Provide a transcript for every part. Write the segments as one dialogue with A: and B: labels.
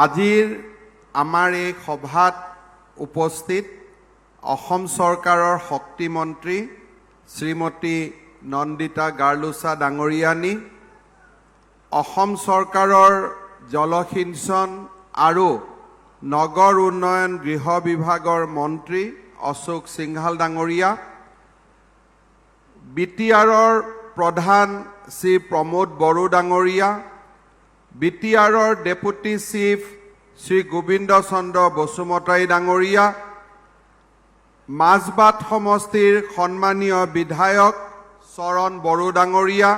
A: আজিৰ আমাৰ এই সভাত উপস্থিত অসম চৰকাৰৰ শক্তিমন্ত্ৰী শ্ৰীমতী নন্দিতা গাৰ্লুছা ডাঙৰীয়ানী, অসম চৰকাৰৰ জলসিঞ্চন আৰু নগৰ উন্নয়ন গৃহ বিভাগৰ মন্ত্ৰী অশোক সিংহাল ডাঙৰীয়া, বিটিআৰৰ প্ৰধান শ্ৰী প্ৰমোদ বড়ো ডাঙৰীয়া, বিটিআৰৰ ডেপুটি চিফ শ্ৰী গোবিন্দ চন্দ্ৰ বসুমতাৰী ডাঙৰীয়া, মাজবাট সমষ্টিৰ সন্মানীয় বিধায়ক চৰণ বড়ো ডাঙৰীয়া,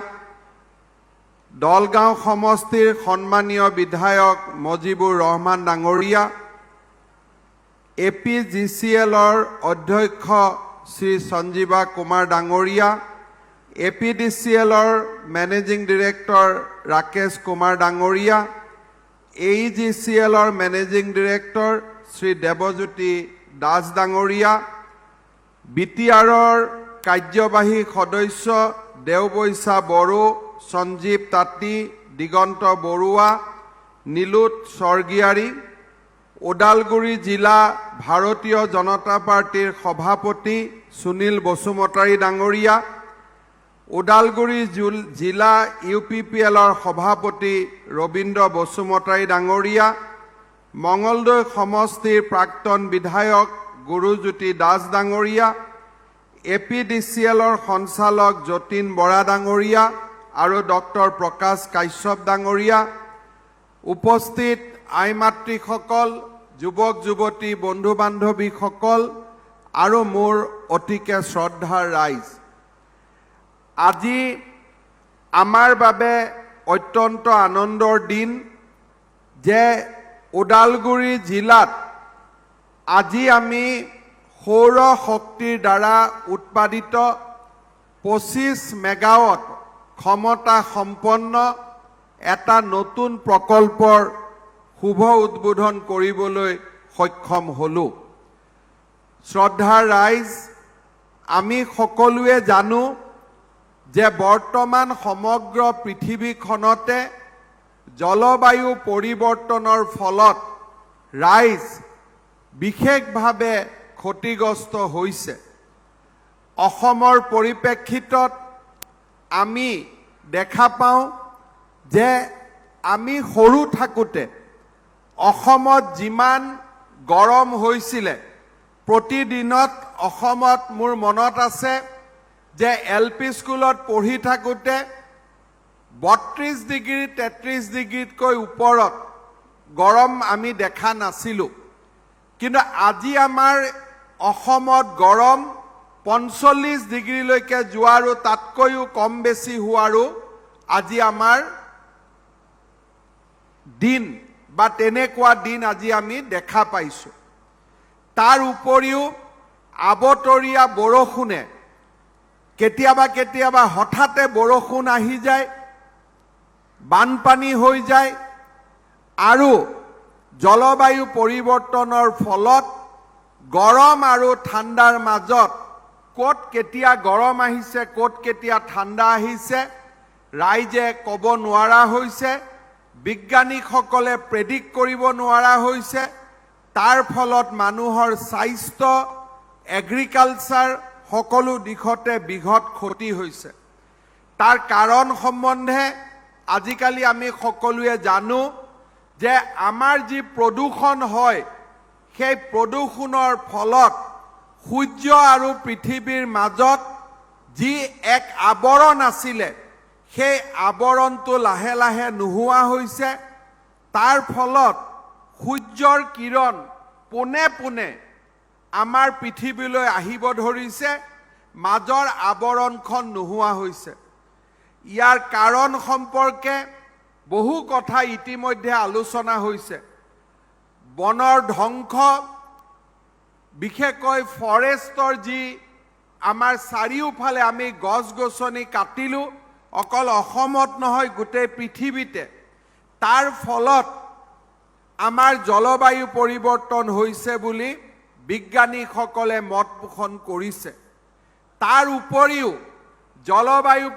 A: দলগাঁও সমষ্টিৰ সন্মানীয় বিধায়ক মজিবুৰ ৰহমান ডাঙৰীয়া, APGCLৰ অধ্যক্ষ শ্ৰী সঞ্জীৱা কুমাৰ ডাঙৰীয়া, APDCLৰ মেনেজিং ডিৰেক্টৰ ৰাকেশ কুমাৰ ডাঙৰীয়া, AEGCLৰ মেনেজিং ডিৰেক্টৰ শ্ৰী দেৱজ্যোতি দাস ডাঙৰীয়া, বিটিআৰৰ কাৰ্যবাহী সদস্য দেওবৈচা বড়ো, সঞ্জীৱ তাঁতী, দিগন্ত বৰুৱা, নীলোৎ স্বৰ্গীয়াৰী, ওদালগুৰি জিলা ভাৰতীয় জনতা পাৰ্টিৰ সভাপতি সুনীল বসুমতাৰী ডাঙৰীয়া, ওদালগুৰি জিলা UPPLৰ সভাপতি ৰবীন্দ্ৰ বসুমতাৰী ডাঙৰীয়া, মঙলদৈ সমষ্টিৰ প্ৰাক্তন বিধায়ক গুৰুজ্যোতি দাস ডাঙৰীয়া, APDCLৰ সঞ্চালক যতীন বৰা ডাঙৰীয়া আৰু ডক্টৰ প্ৰকাশ কাশ্যপ ডাঙৰীয়া, উপস্থিত আই মাতৃসকল, যুৱক যুৱতী, বন্ধু বান্ধৱীসকল আৰু মোৰ অতিকে শ্ৰদ্ধাৰ ৰাইজ, আজি আমাৰ বাবে অত্যন্ত আনন্দৰ দিন যে ওদালগুৰি জিলাত আজি আমি সৌৰ শক্তিৰ দ্বাৰা উৎপাদিত 25 মেগাৱাট ক্ষমতা সম্পন্ন এটা নতুন প্ৰকল্পৰ শুভ উদ্বোধন কৰিবলৈ সক্ষম হলো। শ্ৰদ্ধাৰ ৰাইজ, আমি সকলোৱে জানো যে বৰ্তমান সমগ্ৰ পৃথিৱীখনতে জলবায়ু পৰিৱৰ্তনৰ ফলত ৰাইজ বিশেষভাৱে ক্ষতিগ্ৰস্ত হৈছে। অসমৰ পৰিপ্ৰেক্ষিতত আমি দেখা পাওঁ যে আমি সৰু থাকোঁতে অসমত যিমান গৰম হৈছিলে, প্ৰতিদিনত অসমত মোৰ মনত আছে যে LP স্কুলত পঢ়ি থাকোঁতে 32 ডিগ্ৰী 33 ডিগ্ৰীতকৈ ওপৰত গৰম আমি দেখা নাছিলোঁ। কিন্তু আজি আমাৰ অসমত গৰম 45 ডিগ্ৰীলৈকে যোৱাৰো তাতকৈও কম বেছি হোৱাৰো আজি আমাৰ দিন বা তেনেকুৱা দিন আজি আমি দেখা পাইছোঁ। তাৰ উপৰিও আবতৰীয়া বৰষুণে কেতিয়াবা কেতিয়াবা হঠাতে বৰষুণ আহি যায়, বানপানী হৈ যায় আৰু জলবায়ু পৰিৱৰ্তনৰ ফলত গৰম আৰু ঠাণ্ডাৰ মাজত ক'ত কেতিয়া গৰম আহিছে, ক'ত কেতিয়া ঠাণ্ডা আহিছে, ৰাইজে ক'ব নোৱাৰা হৈছে, বিজ্ঞানীসকলে প্ৰেডিক্ট কৰিব নোৱাৰা হৈছে। তাৰ ফলত মানুহৰ স্বাস্থ্য, এগ্ৰিকালচাৰ সকলো দিশতে বৃহৎ ক্ষতি হৈছে। তাৰ কাৰণ সম্বন্ধে আজিকালি আমি সকলোৱে জানো যে আমাৰ যি প্ৰদূষণ হয়, সেই প্ৰদূষণৰ ফলত সূৰ্য আৰু পৃথিৱীৰ মাজত যি এক আৱৰণ আছিলে, সেই আৱৰণটো লাহে লাহে নোহোৱা হৈছে। তাৰ ফলত সূৰ্যৰ কিৰণ পোনে পোনে আমাৰ পৃথিৱীলৈ আহিব ধৰিছে, মাজৰ আৱৰণখন নোহোৱা হৈছে। ইয়াৰ কাৰণ সম্পৰ্কে বহু কথা ইতিমধ্যে আলোচনা হৈছে। বনৰ ধ্বংস, বিশেষকৈ ফৰেষ্টৰ যি আমাৰ চাৰিওফালে আমি গছ গছনি কাটিলোঁ, অকল অসমত নহয় গোটেই পৃথিৱীতে, তাৰ ফলত আমাৰ জলবায়ু পৰিৱৰ্তন হৈছে বুলি বিজ্ঞানীসকলে মত পোষণ কৰিছে। তাৰ উপৰিও জলবায়ু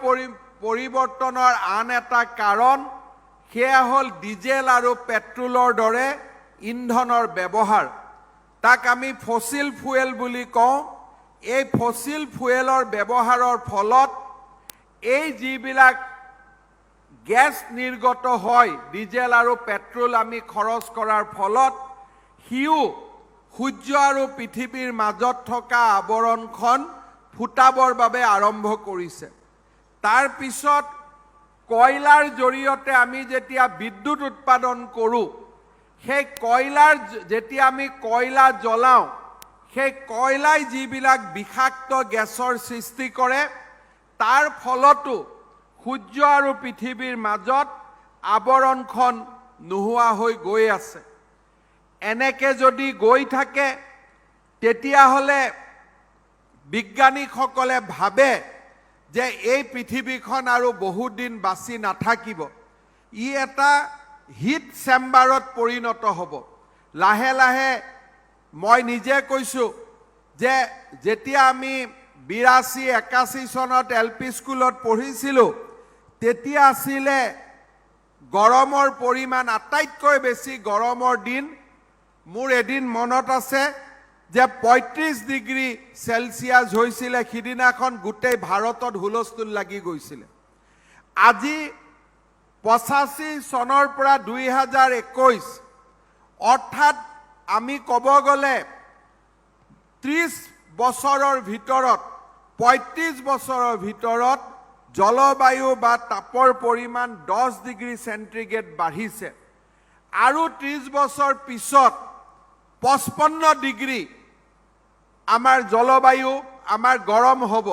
A: পৰিৱৰ্তনৰ আন এটা কাৰণ সেয়া হ'ল ডিজেল আৰু পেট্ৰলৰ দৰে ইন্ধনৰ ব্যৱহাৰ। তাক আমি ফসিল ফুয়েল বুলি কওঁ। এই ফসিল ফুয়েলৰ ব্যৱহাৰৰ ফলত এই যিবিলাক গেছ নিৰ্গত হয়, ডিজেল আৰু পেট্ৰল আমি খৰচ কৰাৰ ফলত সিও সূৰ্য আৰু পৃথিৱীৰ মাজত থকা আৱৰণখন ফুটাবৰ বাবে আৰম্ভ কৰিছে। তাৰ পিছত কয়লাৰ জৰিয়তে আমি যেতিয়া বিদ্যুৎ উৎপাদন কৰোঁ, সেই কয়লাৰ যেতিয়া আমি কয়লা জ্বলাওঁ, সেই কয়লাই যিবিলাক বিষাক্ত গেছৰ সৃষ্টি কৰে, তাৰ ফলতো সূৰ্য আৰু পৃথিৱীৰ মাজত আৱৰণখন নোহোৱা হৈ গৈ আছে। এনেকে যদি গৈ থাকে তেতিয়াহ'লে বিজ্ঞানীসকলে ভাবে যে এই পৃথিৱীখন আৰু বহুত দিন বাচি নাথাকিব। ই এটা হিট চেম্বাৰত পৰিণত হ'ব। লাহে লাহে মই নিজে কৈছোঁ যে যেতিয়া আমি 82-81 চনত LP স্কুলত পঢ়িছিলোঁ, তেতিয়া আছিলে গৰমৰ পৰিমাণ আটাইতকৈ বেছি গৰমৰ দিন। মোৰ এদিন মনত আছে যে 35 ডিগ্ৰী সেলসিয়াছ হৈছিলে। সিদিনাখন গোটেই ভাৰতত হুলস্থুল লাগি গৈছিলে। আজি 85 চনৰ পৰা 2021, অৰ্থাৎ আমি ক'ব গ'লে 30 বছৰৰ ভিতৰত, 35 বছৰৰ ভিতৰত জলবায়ু বা তাপৰ পৰিমাণ 10 ডিগ্ৰী সেন্টিগ্ৰেড বাঢ়িছে। আৰু 30 বছৰ পিছত 55 ডিগ্ৰী আমাৰ জলবায়ু আমাৰ গৰম হ'ব।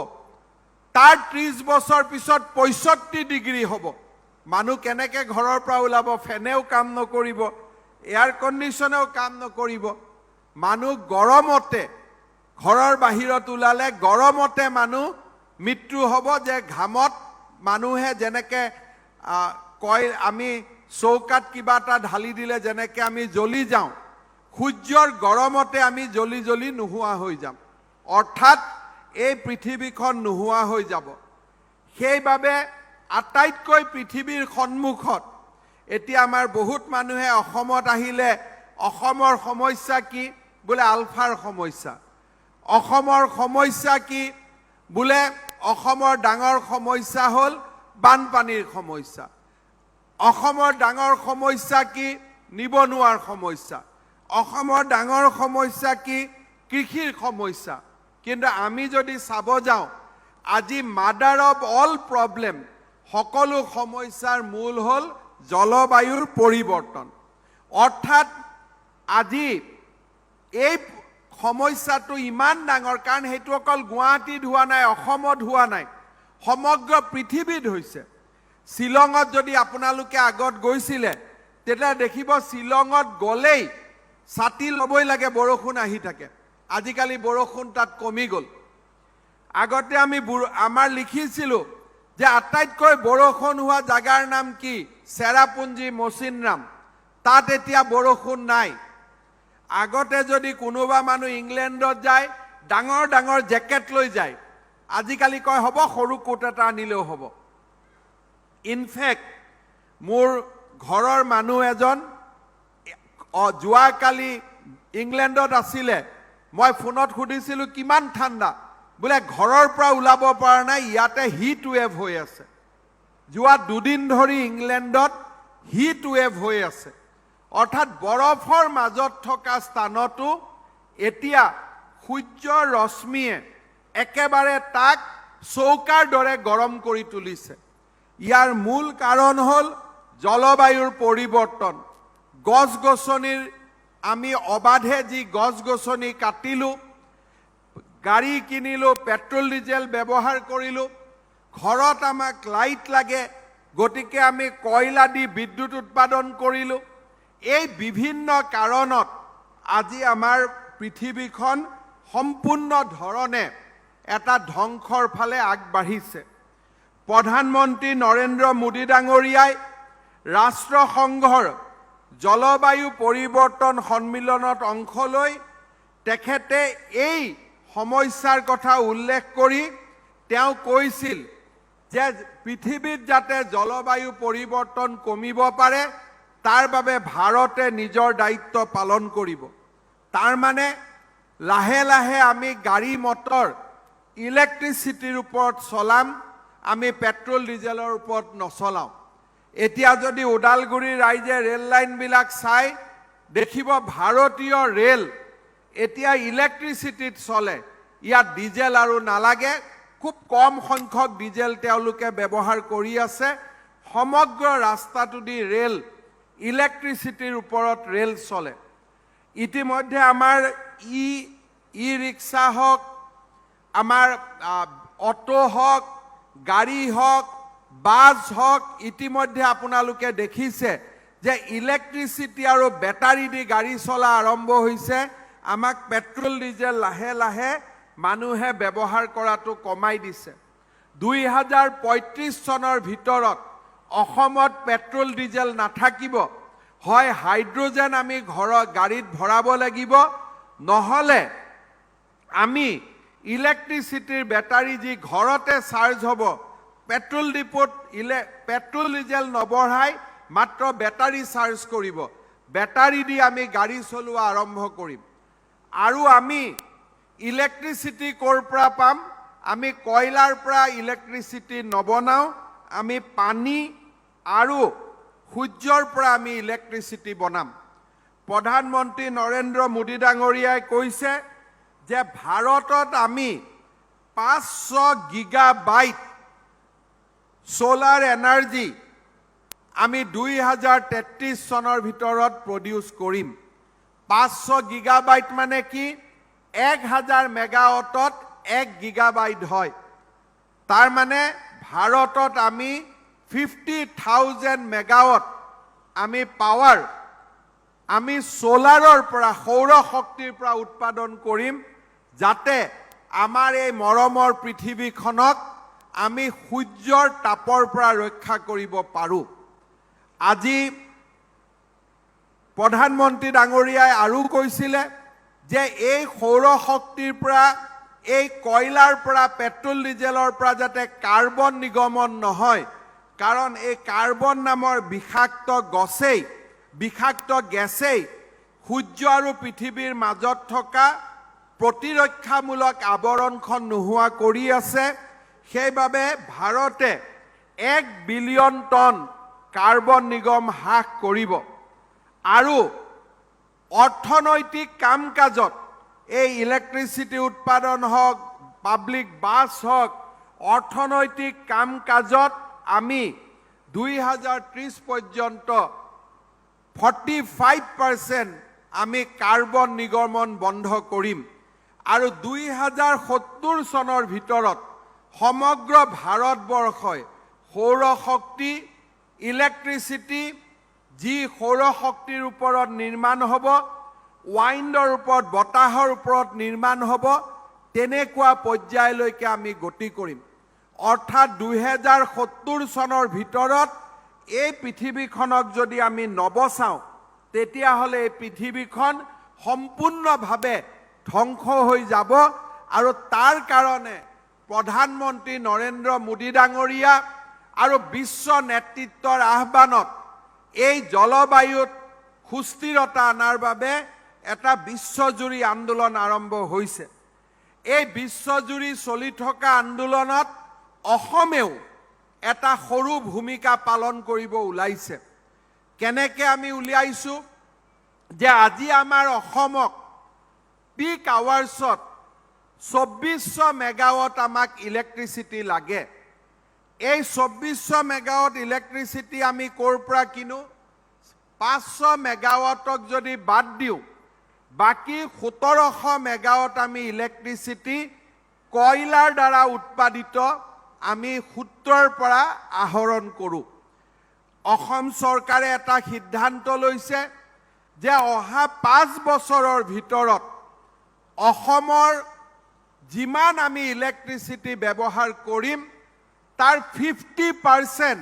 A: তাৰ 30 বছৰ পিছত 65 ডিগ্ৰী হ'ব। মানুহ কেনেকৈ ঘৰৰ পৰা ওলাব? ফেনেও কাম নকৰিব, এয়াৰ কণ্ডিশ্যনেও কাম নকৰিব। মানুহ গৰমতে, ঘৰৰ বাহিৰত ওলালে গৰমতে মানুহ মৃত্যু হ'ব। যে ঘামত মানুহে যেনেকৈ কয়, আমি চৌকাত কিবা এটা ঢালি দিলে যেনেকৈ আমি জ্বলি যাওঁ, সূৰ্যৰ গৰমতে আমি জ্বলি জ্বলি নোহোৱা হৈ যাম। অৰ্থাৎ এই পৃথিৱীখন নোহোৱা হৈ যাব। সেইবাবে আটাইতকৈ পৃথিৱীৰ সন্মুখত এতিয়া আমাৰ বহুত মানুহে অসমত আহিলে অসমৰ সমস্যা কি বোলে? আলফাৰ সমস্যা। অসমৰ সমস্যা কি বোলে? অসমৰ ডাঙৰ সমস্যা হ'ল বানপানীৰ সমস্যা। অসমৰ ডাঙৰ সমস্যা কি? নিবনুৱাৰ সমস্যা। অসমৰ ডাঙৰ সমস্যা কি? কৃষিৰ সমস্যা। কিন্তু আমি যদি চাব যাওঁ, আজি মাদাৰ অফ অল প্ৰব্লেম, সকলো সমস্যাৰ মূল হ'ল জলবায়ুৰ পৰিৱৰ্তন। অৰ্থাৎ আজি এই সমস্যাটো ইমান ডাঙৰ, কাৰণ সেইটো অকল গুৱাহাটীত হোৱা নাই, অসমত হোৱা নাই, সমগ্ৰ পৃথিৱীত হৈছে। শ্বিলঙত যদি আপোনালোকে আগত গৈছিলে, তেতিয়া দেখিব শ্বিলঙত গ'লেই ছাতি ল'বই লাগে, বৰষুণ আহি থাকে। আজিকালি বৰষুণ তাত কমি গ'ল। আগতে আমি আমাৰ লিখিছিলোঁ যে আটাইতকৈ বৰষুণ হোৱা জাগাৰ নাম কি? চেৰাপুঞ্জী, মৌচিনৰাম। তাত এতিয়া বৰষুণ নাই। আগতে যদি কোনোবা মানুহ ইংলেণ্ডত যায়, ডাঙৰ ডাঙৰ জেকেট লৈ যায়। আজিকালি কয় হ'ব, সৰু কোট এটা আনিলেও হ'ব। ইনফেক্ট মোৰ ঘৰৰ মানুহ এজন যোৱাকালি ইংলেণ্ডত আছিলে। মই ফোনত সুধিছিলোঁ কিমান ঠাণ্ডা, বোলে ঘৰৰ পৰা ওলাব পৰা নাই, ইয়াতে হিট ৱেভ হৈ আছে। যোৱা 2 দিন ধৰি ইংলেণ্ডত হিট ৱেভ হৈ আছে। অৰ্থাৎ বৰফৰ মাজত থকা স্থানতো এতিয়া সূৰ্যৰ ৰশ্মিয়ে একেবাৰে তাক চৌকাৰ দৰে গৰম কৰি তুলিছে। ইয়াৰ মূল কাৰণ হ'ল জলবায়ুৰ পৰিৱৰ্তন। গছ-গছনিৰ আমি অবাধে যি গছ-গছনি কাটিলোঁ, গাড়ী কিনিলোঁ, পেট্ৰল ডিজেল ব্যৱহাৰ কৰিলোঁ, ঘৰত আমাক লাইট লাগে, গতিকে আমি কয়লা দি বিদ্যুৎ উৎপাদন কৰিলোঁ। এই বিভিন্ন কাৰণত আজি আমাৰ পৃথিৱীখন সম্পূৰ্ণ ধৰণে এটা ধ্বংসৰ ফালে আগবাঢ়িছে। প্ৰধানমন্ত্ৰী নৰেন্দ্ৰ মোদী ডাঙৰীয়াই ৰাষ্ট্ৰসংঘৰ জলবায়ু পৰিৱৰ্তন সন্মিলনত অংশ লৈ তেখেতে এই সমস্যাৰ কথা উল্লেখ কৰি তেওঁ কৈছিল যে পৃথিৱীত যাতে জলবায়ু পৰিৱৰ্তন কমিব পাৰে তাৰ বাবে ভাৰতে নিজৰ দায়িত্ব পালন কৰিব। তাৰ মানে লাহে লাহে আমি গাড়ী মটৰ ইলেক্ট্ৰিচিটিৰ ওপৰত চলাম, আমি পেট্ৰল ডিজেলৰ ওপৰত নচলাওঁ। এতিয়া যদি ওদালগুৰি ৰাইজে ৰেল লাইনবিলাক চাই দেখিব ভাৰতীয় ৰেল এতিয়া ইলেক্ট্ৰিচিটিত চলে। ইয়াত ডিজেল আৰু নালাগে, খুব কম সংখ্যক ডিজেল তেওঁলোকে ব্যৱহাৰ কৰি আছে। সমগ্ৰ ৰাস্তাটোদি ৰেল ইলেক্ট্ৰিচিটিৰ ওপৰত ৰেল চলে। ইতিমধ্যে আমাৰ ই ৰিক্সা হওক, আমাৰ অটো হওক, গাড়ী হওক, বাছ হওক, ইতিমধ্যে আপোনালোকে দেখিছে যে ইলেক্ট্ৰিচিটি আৰু বেটাৰী দি গাড়ী চলা আৰম্ভ হৈছে। আমাক পেট্ৰল ডিজেল লাহে লাহে মানুহে ব্যৱহাৰ কৰাটো কমাই দিছে। 2035 চনৰ ভিতৰত অসমত পেট্ৰল ডিজেল নাথাকিব। হয় হাইড্ৰজেন আমি গাড়ীত ভৰাব লাগিব, নহ'লে আমি ইলেক্ট্ৰিচিটিৰ বেটাৰী যি ঘৰতে চাৰ্জ হ'ব, পেট্ৰল ডিপোত পেট্ৰল ডিজেল নবঢ়াই মাত্ৰ বেটাৰী চাৰ্জ কৰিব। বেটাৰী দি আমি গাড়ী চলোৱা আৰম্ভ কৰিম। আৰু আমি ইলেক্ট্ৰিচিটি ক'ৰ পৰা পাম? আমি কয়লাৰ পৰা ইলেক্ট্ৰিচিটি নবনাওঁ, আমি পানী আৰু সূৰ্যৰ পৰা আমি ইলেক্ট্ৰিচিটি বনাম। প্ৰধানমন্ত্ৰী নৰেন্দ্ৰ মোদী ডাঙৰীয়াই কৈছে যে ভাৰতত আমি 500 গিগাবাইট সোলাৰ এনাৰ্জি আমি 2033 চনৰ ভিতৰত প্ৰডিউচ কৰিম। 500 গিগাবাইট মানে কি? 1000 মেগাৱাটত 1 গিগাবাইট হয়। তাৰ মানে ভাৰতত আমি 50,000 মেগাৱাট আমি পাৱাৰ আমি সোলাৰৰ পৰা, সৌৰ শক্তিৰ পৰা উৎপাদন কৰিম, যাতে আমাৰ এই মৰমৰ পৃথিৱীখনক আমি সূৰ্যৰ তাপৰ পৰা ৰক্ষা কৰিব পাৰোঁ। আজি প্ৰধানমন্ত্ৰী ডাঙৰীয়াই আৰু কৈছিলে যে এই সৌৰ শক্তিৰ পৰা, এই কয়লাৰ পৰা, পেট্ৰল ডিজেলৰ পৰা যাতে কাৰ্বন নিৰ্গমন নহয়, কাৰণ এই কাৰ্বন নামৰ বিষাক্ত গেছেই সূৰ্য আৰু পৃথিৱীৰ মাজত থকা প্ৰতিৰক্ষামূলক আৱৰণখন নোহোৱা কৰি আছে। সেইবাবে ভাৰতে 1 বিলিয়ন টন কাৰ্বন নিৰ্গমন হ্ৰাস কৰিব। আৰু অৰ্থনৈতিক কাম কাজত এই ইলেক্ট্ৰিচিটি উৎপাদন হওক, পাব্লিক বাছ হওক, অৰ্থনৈতিক কাম কাজত আমি 2030 পৰ্যন্ত 45% আমি কাৰ্বন নিৰ্গমন বন্ধ কৰিম। আৰু 2070 চনৰ ভিতৰত সমগ্ৰ ভাৰতবৰ্ষই সৌৰ শক্তি, ইলেক্ট্ৰিচিটি, যি সৌৰ শক্তিৰ ওপৰত নিৰ্মাণ হ'ব, ৱাইণ্ডৰ ওপৰত, বতাহৰ ওপৰত নিৰ্মাণ হ'ব, তেনেকুৱা পৰ্যায়লৈকে আমি গতি কৰিম। অৰ্থাৎ 2070 চনৰ ভিতৰত এই পৃথিৱীখনক যদি আমি নবচাওঁ, তেতিয়াহ'লে এই পৃথিৱীখন সম্পূৰ্ণভাৱে ধ্বংস হৈ যাব। আৰু তাৰ কাৰণে প্ৰধানমন্ত্ৰী নৰেন্দ্ৰ মোদী ডাঙৰীয়া আৰু বিশ্ব নেতৃত্বৰ আহ্বানত এই জলবায়ুত সুস্থিৰতা অনাৰ বাবে এটা বিশ্বজুৰি আন্দোলন আৰম্ভ হৈছে। এই বিশ্বজুৰি চলি থকা আন্দোলনত অসমেও এটা সৰু ভূমিকা পালন কৰিব ওলাইছে। কেনেকৈ আমি উলিয়াইছোঁ যে আজি আমাৰ অসমক পিক আৱাৰ্ছত 2400 মেগাৱাট আমাক ইলেক্ট্ৰিচিটি লাগে। এই 2400 মেগাৱাট ইলেক্ট্ৰিচিটি আমি ক'ৰ পৰা কিনো? 500 মেগাৱাটক যদি বাদ দিওঁ, বাকী 1700 মেগাৱাট আমি ইলেক্ট্ৰিচিটি কয়লাৰ দ্বাৰা উৎপাদিত আমি সূত্ৰৰ পৰা আহৰণ কৰোঁ। অসম চৰকাৰে এটা সিদ্ধান্ত লৈছে যে অহা 5 বছৰৰ ভিতৰত অসমৰ যিমান আমি ইলেক্ট্ৰিচিটি ব্যৱহাৰ কৰিম, তাৰ 50%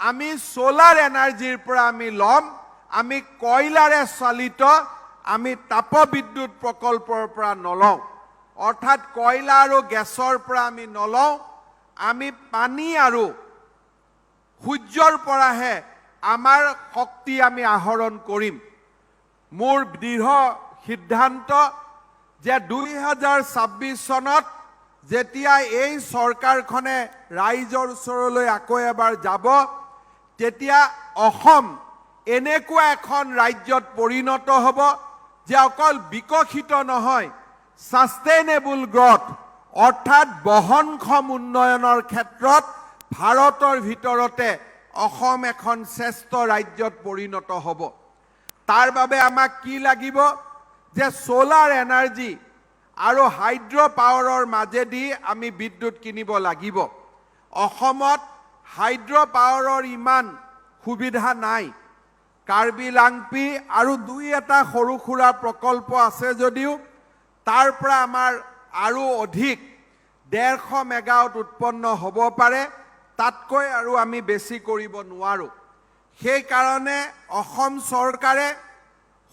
A: আমি সোলাৰ এনাৰ্জিৰ পৰা আমি ল'ম। আমি কয়লাৰে চালিত আমি তাপবিদ্যুৎ প্ৰকল্পৰ পৰা নলওঁ। অৰ্থাৎ কয়লা আৰু গেছৰ পৰা আমি নলওঁ, আমি পানী আৰু সূৰ্যৰ পৰাহে আমাৰ শক্তি আমি আহৰণ কৰিম। মোৰ দৃঢ় সিদ্ধান্ত যে 2026 চনত যেতিয়া এই চৰকাৰখনে ৰাইজৰ ওচৰলৈ আকৌ এবাৰ যাব, তেতিয়া অসম এনেকুৱা এখন ৰাজ্যত পৰিণত হ'ব যে অকল বিকশিত নহয়, সাষ্টেইনেবল গ্ৰথ অৰ্থাৎ বহনক্ষম উন্নয়নৰ ক্ষেত্ৰত ভাৰতৰ ভিতৰতে অসম এখন শ্ৰেষ্ঠ ৰাজ্যত পৰিণত হ'ব। তাৰ বাবে আমাক কি লাগিব যে সোলাৰ এনাৰ্জি আৰু হাইড্ৰ পাৱাৰৰ মাজেদি আমি বিদ্যুৎ কিনিব লাগিব। অসমত হাইড্ৰ পাৱাৰৰ ইমান সুবিধা নাই। কাৰ্বি লাংপি আৰু দুই এটা সৰু সুৰা প্ৰকল্প আছে যদিও তাৰ পৰা আমাৰ আৰু অধিক 150 মেগাৱাট উৎপন্ন হ'ব পাৰে, তাতকৈ আৰু আমি বেছি কৰিব নোৱাৰোঁ। সেইকাৰণে অসম চৰকাৰে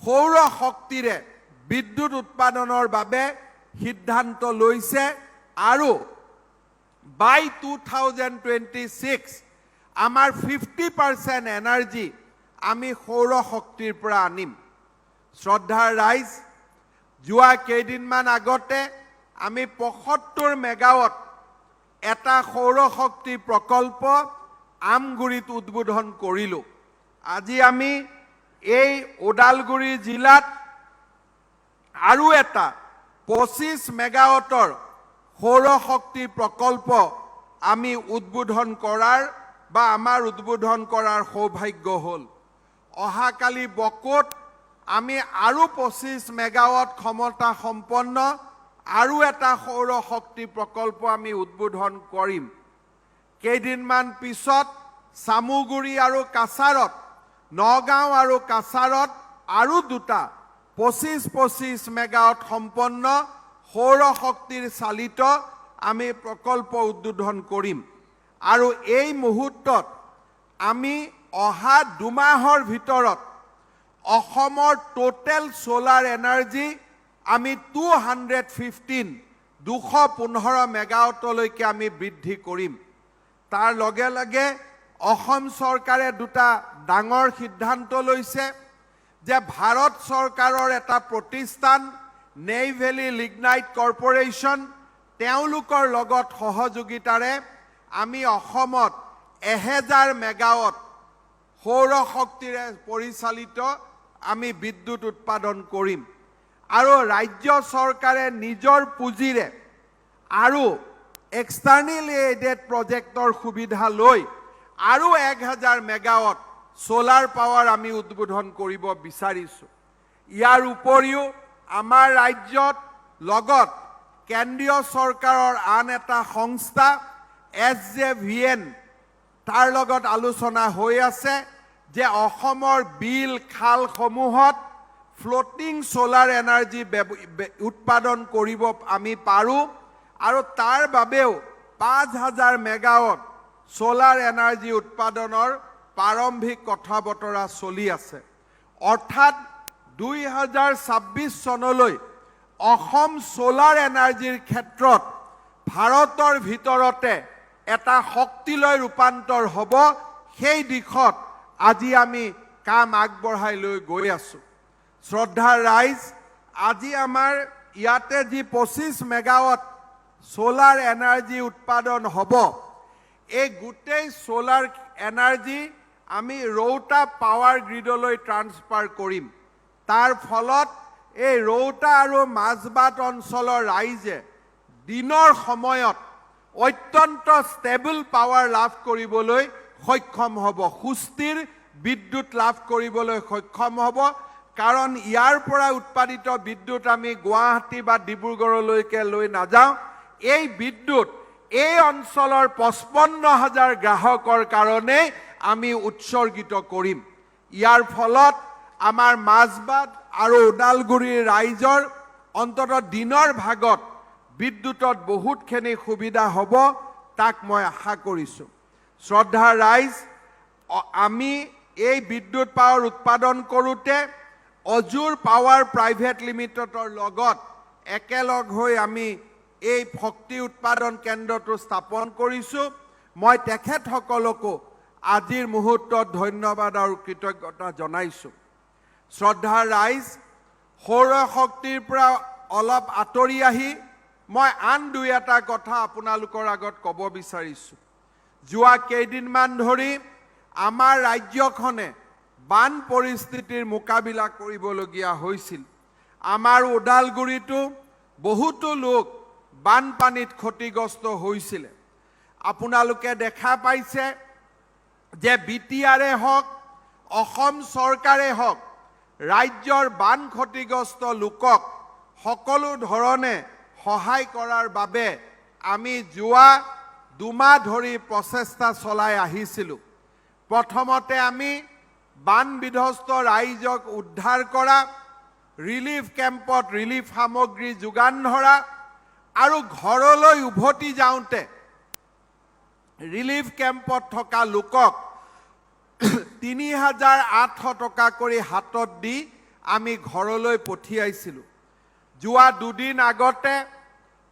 A: সৌৰ শক্তিৰে বিদ্যুৎ উৎপাদনৰ বাবে সিদ্ধান্ত লৈছে আৰু বাই 2026 আমাৰ 50% এনাৰ্জি আমি সৌৰ শক্তিৰ পৰা আনিম। শ্ৰদ্ধাৰ ৰাইজ, যোৱা কেইদিনমান আগতে আমি 75 মেগাৱাট এটা সৌৰ শক্তি প্ৰকল্প আমগুৰিত উদ্বোধন কৰিলোঁ। আজি আমি এই ওদালগুৰি জিলাত আৰু এটা 25 মেগাৱাটৰ সৌৰ শক্তি প্ৰকল্প আমি উদ্বোধন কৰাৰ বা আমাৰ উদ্বোধন কৰাৰ সৌভাগ্য হ'ল। অহাকালি বকোত আমি আৰু 25 মেগাৱাট ক্ষমতা সম্পন্ন আৰু এটা সৌৰ শক্তি প্ৰকল্প আমি উদ্বোধন কৰিম। কেইদিনমান পিছত চামুগুৰি আৰু কাছাৰত, নগাঁও আৰু কাছাৰত আৰু দুটা 25 মেগাৱাট সম্পন্ন সৌৰ শক্তিৰ চালিত আমি প্ৰকল্প উদ্বোধন কৰিম। আৰু এই মুহূৰ্তত আমি অহা 2 মাহৰ ভিতৰত অসমৰ টোটেল সোলাৰ এনাৰ্জি আমি 215 মেগাৱাটলৈকে আমি বৃদ্ধি কৰিম। তাৰ লগে লগে অসম চৰকাৰে দুটা ডাঙৰ সিদ্ধান্ত লৈছে যে ভাৰত চৰকাৰৰ এটা প্ৰতিষ্ঠান নেইভেলি লিগনাইট কৰ্পোৰেশ্যন, তেওঁলোকৰ লগত সহযোগিতাৰে আমি অসমত 1000 মেগাৱাট সৌৰ শক্তিৰে পৰিচালিত আমি বিদ্যুৎ উৎপাদন কৰিম। আৰু ৰাজ্য চৰকাৰে নিজৰ পুঁজিৰে আৰু এক্সটাৰ্নেলি এইডেড প্ৰজেক্টৰ সুবিধা লৈ আৰু 1000 মেগাৱাট সোলাৰ পাৱাৰ আমি উদ্বোধন কৰিব বিচাৰিছোঁ। ইয়াৰ উপৰিও আমাৰ ৰাজ্যত লগত কেন্দ্ৰীয় চৰকাৰৰ আন এটা সংস্থা SJVN তাৰ লগত আলোচনা হৈ আছে যে অসমৰ বিল খালসমূহত ফ্লোটিং সোলাৰ এনাৰ্জি উৎপাদন কৰিব আমি পাৰোঁ আৰু তাৰ বাবেও 5000 মেগাৱাট সোলাৰ এনাৰ্জি উৎপাদনৰ প্ৰাৰম্ভিক কথা বতৰা চলি আছে। অৰ্থাৎ 2026 চনলৈ অসম সোলাৰ এনাৰ্জিৰ ক্ষেত্ৰত ভাৰতৰ ভিতৰতে এটা শক্তিলৈ ৰূপান্তৰ হ'ব। সেই দিশত আজি আমি কাম আগবঢ়াই লৈ গৈ আছোঁ। শ্ৰদ্ধাৰ ৰাইজ, আজি আমাৰ ইয়াতে যি 25 মেগাৱাট সোলাৰ এনাৰ্জি উৎপাদন হ'ব, এই গোটেই সোলাৰ এনাৰ্জি আমি ৰৌতা পাৱাৰ গ্ৰিডলৈ ট্ৰান্সফাৰ কৰিম। তাৰ ফলত এই ৰৌতা আৰু মাজবাট অঞ্চলৰ ৰাইজে দিনৰ সময়ত অত্যন্ত ষ্টেবল পাৱাৰ লাভ কৰিবলৈ সক্ষম হ'ব, সুস্থিৰ বিদ্যুৎ লাভ কৰিবলৈ সক্ষম হ'ব। কাৰণ ইয়াৰ পৰা উৎপাদিত বিদ্যুৎ আমি গুৱাহাটী বা ডিব্ৰুগড়লৈকে লৈ নাযাওঁ। এই বিদ্যুৎ এই অঞ্চলৰ 55,000 গ্ৰাহকৰ কাৰণে আমি উৎসৰ্গিত কৰিম। ইয়াৰ ফলত আমাৰ মাজবাট আৰু ওদালগুৰিৰ ৰাইজৰ অন্ততঃ দিনৰ ভাগত বিদ্যুৎত বহুতখিনি সুবিধা হ'ব, তাক মই আশা কৰিছোঁ। শ্ৰদ্ধাৰ ৰাইজ, আমি এই বিদ্যুৎ পাৱাৰ উৎপাদন কৰোঁতে অজুৰ পাৱাৰ প্ৰাইভেট লিমিটেডৰ লগত একেলগ হৈ আমি এই শক্তি উৎপাদন কেন্দ্ৰটো স্থাপন কৰিছোঁ মই তেখেতসকলকো আজিৰ মুহূৰ্তত ধন্যবাদ আৰু কৃতজ্ঞতা জনাইছোঁ শ্ৰদ্ধাৰ ৰাইজ সৌৰ শক্তিৰ পৰা অলপ আঁতৰি আহি মই আন দুই এটা কথা আপোনালোকৰ আগত ক'ব বিচাৰিছোঁ যোৱা কেইদিনমান ধৰি আমাৰ ৰাজ্যখনে বান পৰিস্থিতিৰ মোকাবিলা কৰিবলগীয়া হৈছিল আমাৰ ওদালগুৰিতো বহুতো লোক বানপানীত ক্ষতিগ্ৰস্ত হৈছিল আপোনালোকে দেখা পাইছে যে বিটিআৰে হওক অসম চৰকাৰে হওক ৰাজ্যৰ বান ক্ষতিগ্ৰস্ত লোকক সকলো ধৰণে সহায় কৰাৰ বাবে আমি যোৱা দুমাহ ধৰি প্ৰচেষ্টা চলাই আহিছিলোঁ প্ৰথমতে আমি বান বিধ্বস্ত ৰাইজক উদ্ধাৰ কৰা ৰিলিফ কেম্পত ৰিলিফ সামগ্ৰী যোগান ধৰা আৰু ঘৰলৈ উভতি যাওঁতে ৰিলিফ কেম্পত থকা লোকক ৩,৮০০ টকা কৰি হাতত দি আমি ঘৰলৈ পঠিয়াইছিলোঁ যোৱা দুদিন আগতে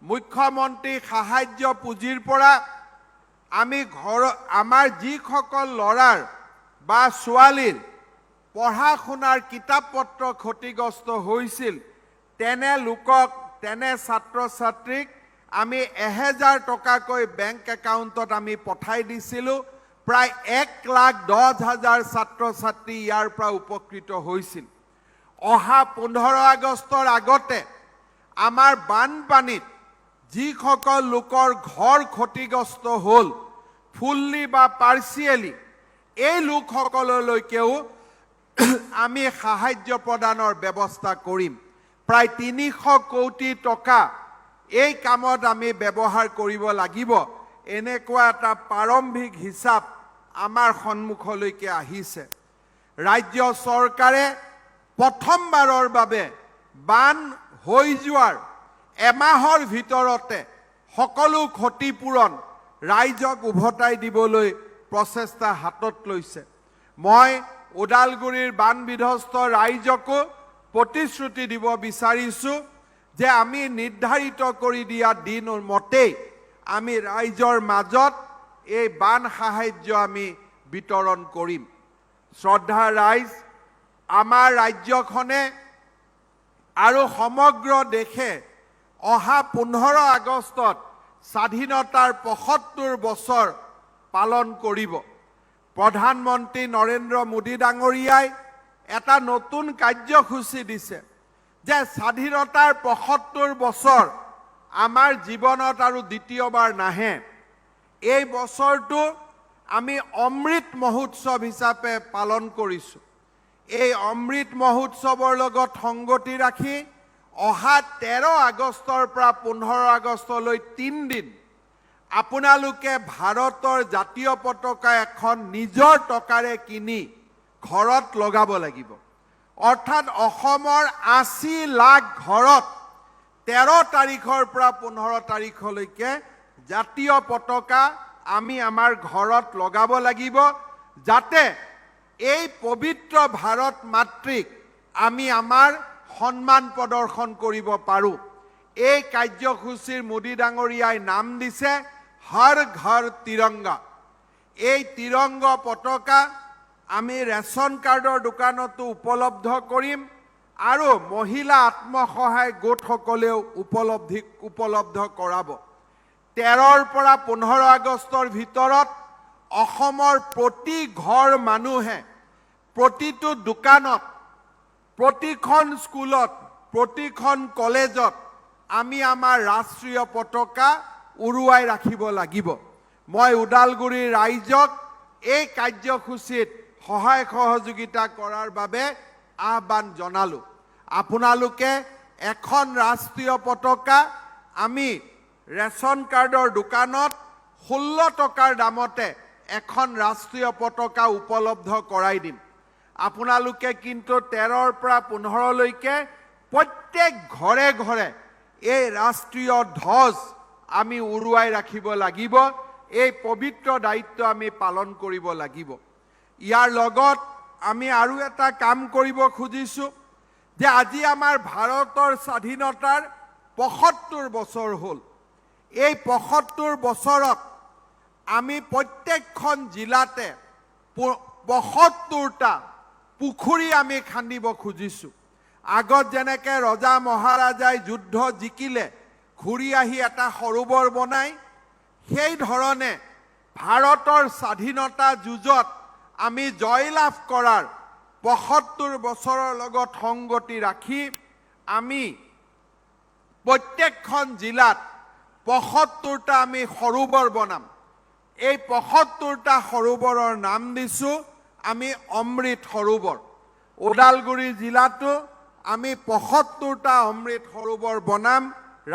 A: মুখ্যমন্ত্ৰী সাহায্য পুঁজিৰ পৰা আমি আমাৰ যিসকল ল'ৰাৰ বা ছোৱালীৰ পঢ়া শুনাৰ কিতাপ পত্ৰ ক্ষতিগ্ৰস্ত হৈছিল তেনে লোকক তেনে ছাত্ৰ ছাত্ৰীক আমি ১,০০০ টকাকৈ বেংক একাউণ্টত আমি পঠাই দিছিলোঁ প্ৰায় ১,১০,০০০ ছাত্ৰ ছাত্ৰী ইয়াৰ পৰা উপকৃত হৈছিল অহা ১৫ আগষ্টৰ আগতে আমাৰ বানপানীত যিসকল লোকৰ ঘৰ ক্ষতিগ্ৰস্ত হ'ল ফুল্লি বা পাৰ্চিয়েলি এই লোকসকললৈকেও আমি সাহায্য প্ৰদানৰ ব্যৱস্থা কৰিম প্ৰায় ৩০০ কোটি টকা এই কামত আমি ব্যৱহাৰ কৰিব লাগিব এনেকুৱা এটা প্ৰাৰম্ভিক হিচাপ আমাৰ সন্মুখলৈকে আহিছে ৰাজ্য চৰকাৰে প্ৰথমবাৰৰ বাবে বান হৈ যোৱাৰ এমাহৰ ভিতৰতে সকলো ক্ষতিপূৰণ ৰাইজক উভতাই দিবলৈ প্ৰচেষ্টা হাতত লৈছে মই ওদালগুৰিৰ বান বিধ্বস্ত ৰাইজকো প্ৰতিশ্ৰুতি দিব বিচাৰিছোঁ যে আমি নিৰ্ধাৰিত কৰি দিয়া দিন মতেই আমি ৰাইজৰ মাজত এই বান সাহায্য আমি বিতৰণ কৰিম শ্ৰদ্ধাৰ ৰাইজ আমাৰ ৰাজ্যখনে আৰু সমগ্ৰ দেশে অহা ১৫ আগষ্টত স্বাধীনতাৰ ৭৫ বছৰ পালন কৰিব প্ৰধানমন্ত্ৰী নৰেন্দ্ৰ মোদী ডাঙৰীয়াই এটা নতুন কাৰ্যসূচী দিছে যে স্বাধীনতাৰ ৭৫ বছৰ আমাৰ জীৱনত আৰু দ্বিতীয়বাৰ নাহে এই বছৰটো আমি অমৃত মহোৎসৱ হিচাপে পালন কৰিছোঁ এই অমৃত মহোৎসৱৰ লগত সংগতি ৰাখি অহা ১৩ আগষ্টৰ পৰা ১৫ আগষ্টলৈ ৩ দিন আপোনালোকে ভাৰতৰ জাতীয় পতাকা এখন নিজৰ টকাৰে কিনি ঘৰত লগাব লাগিব অৰ্থাৎ অসমৰ ৮০ লাখ ঘৰত ১৩ তাৰিখৰ পৰা ১৫ তাৰিখলৈকে জাতীয় পতাকা আমি আমাৰ ঘৰত লগাব লাগিব যাতে এই পবিত্ৰ ভাৰত মাতৃক আমি আমাৰ সন্মান প্ৰদৰ্শন কৰিব পাৰোঁ এই কাৰ্যসূচীৰ মোদী ডাঙৰীয়াই নাম দিছে হৰ ঘৰ তিৰংগা এই তিৰংগ পতাকা আমি ৰেচন কাৰ্ডৰ দোকানতো উপলব্ধ কৰিম আৰু মহিলা আত্মসহায় গোটসকলেও উপলব্ধ কৰাব ১৩ৰ পৰা ১৫ আগষ্টৰ ভিতৰত অসমৰ প্ৰতি ঘৰ মানুহে প্ৰতিটো দোকানত প্ৰতিখন স্কুলত প্ৰতিখন কলেজত আমি আমাৰ ৰাষ্ট্ৰীয় পতাকা উৰুৱাই ৰাখিব লাগিব মই ওদালগুৰিৰ ৰাইজক এই কাৰ্যসূচীত সহায় সহযোগিতা কৰাৰ বাবে আহ্বান জনালোঁ আপোনালোকে এখন ৰাষ্ট্ৰীয় পতাকা আমি ৰেচন কাৰ্ডৰ দোকানত 16 টকাৰ দামতে এখন ৰাষ্ট্ৰীয় পতাকা উপলব্ধ কৰাই দিম আপোনালোকে কিন্তু ১৩ৰ পৰা ১৫লৈকে প্ৰত্যেক ঘৰে ঘৰে এই ৰাষ্ট্ৰীয় ধ্বজ আমি উৰুৱাই ৰাখিব লাগিব এই পবিত্ৰ দায়িত্ব আমি পালন কৰিব লাগিব ইয়াৰ লগত আমি আৰু এটা কাম কৰিব খুজিছোঁ যে আজি আমাৰ ভাৰতৰ স্বাধীনতাৰ ৭৫ বছৰ হ'ল এই ৭৫ বছৰত আমি প্ৰত্যেকখন জিলাতে ৭৫টা পুখুৰী আমি খান্দিব খুজিছোঁ। আগত যেনেকে ৰজা মহাৰাজাই যুদ্ধ জিকিলে ঘূৰি আহি এটা সৰোবৰ বনাই, সেই ধৰণে ভাৰতৰ স্বাধীনতা যুঁজত আমি জয়লাভ কৰাৰ ৭৫ বছৰৰ লগত সংগতি ৰাখি আমি প্ৰত্যেকখন জিলাত ৭৫টা আমি সৰোবৰ বনাম। এই ৭৫টা সৰোবৰৰ নাম দিছোঁ আমি অমৃত সৰোবৰ। ওদালগুৰি জিলাতো আমি ৭৫টা অমৃত সৰোবৰ বনাম।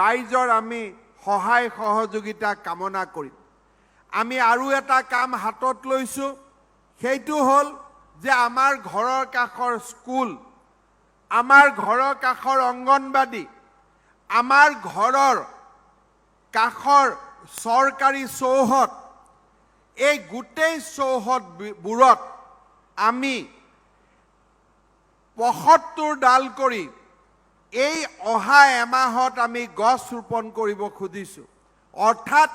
A: ৰাইজৰ আমি সহায় সহযোগিতা কামনা কৰিম। আমি আৰু এটা কাম হাতত লৈছোঁ, সেইটো হ'ল যে আমাৰ ঘৰৰ কাষৰ স্কুল, আমাৰ ঘৰৰ কাষৰ অংগনবাদী, আমাৰ ঘৰৰ কাষৰ চৰকাৰী চৌহদ, এই গোটেই চৌহদবোৰত আমি ৭৫ ডাল কৰি এই অহা এমাহত আমি গছ ৰোপণ কৰিব খুজিছোঁ। অৰ্থাৎ